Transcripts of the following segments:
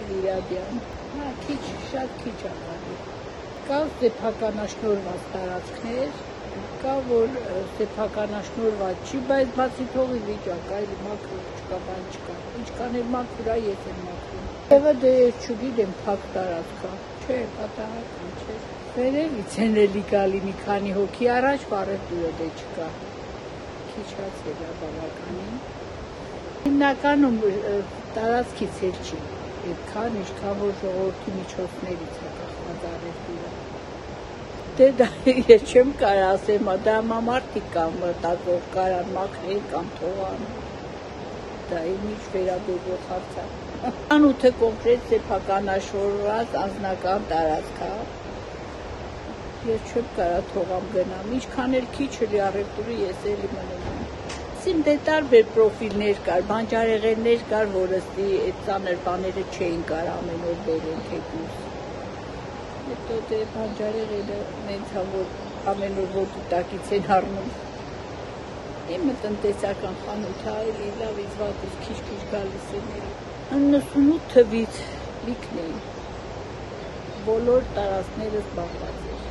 Վիրադյան, քիչ, շատ քիչ աղալի։ Կա սեփականաշնորհված տարածքներ, կա որ սեփականաշնորհված չի, բայց բացի թողի վիճակ, այլ մաքուր չկա, բան չկա։ Ինչքան էլ մաքուր է, ես եմ մաքրում։ Եվը դե ես չգիտեմ, փակ տարածք է, չէ, պատահական չէ։ Վերևից են էլի գալի մի քանի հոգի, առաջ վարետուրը դե չկա։ Քիչացել է բավականին։ Հիմնականում տարածքից էլ չի, այդքան ինչքան որ ժողովրդի միջոցներից է կախված արևտուրը։ Դե դա ես չեմ կարող ասեմ, դա մարդիկ կան մտածող կարան մաքրեն կամ թողան։ Դա ինչ վերաբերող հարց է։ Անութը կոնկրետ սեփականաշորված անձնական տարածք է։ Ես չեմ կարող թողամ գնամ, ինչքան էլ քիչ էլի առևտուրը ես էլի մնում եմ։ Իմ դե տարբեր պրոֆիլներ կար, բանջարեղեններ կար, որ ըստի այդ ծանր բաները չէին կարող ամեն օր բերեն թեկուզ։ Հետո դե բանջարեղենը նենց է, որ ամեն օր ոտի տակից են առնում։ Իմը տնտեսական խանութ է, էլի լավից վատից քիչ-քիչ գալիս են էլի։ 98 թվից լիքն էին, բոլոր տարածքները զբաղված էր։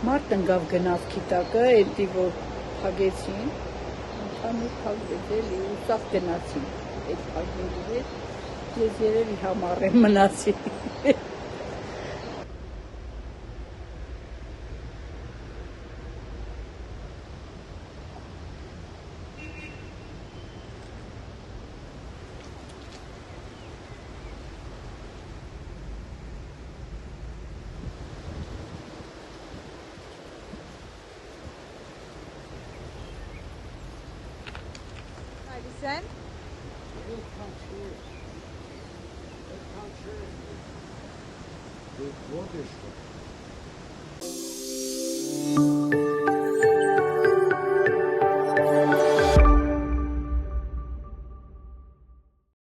Մարդ ընկավ գնացքի տակը, էդի որ փագեցին, ընդհանուր փագվեց էլի, ու սաղ գնացին այդ փագվելու հետ, ես երևի համառ եմ մնացի։ Sen? Вот и что.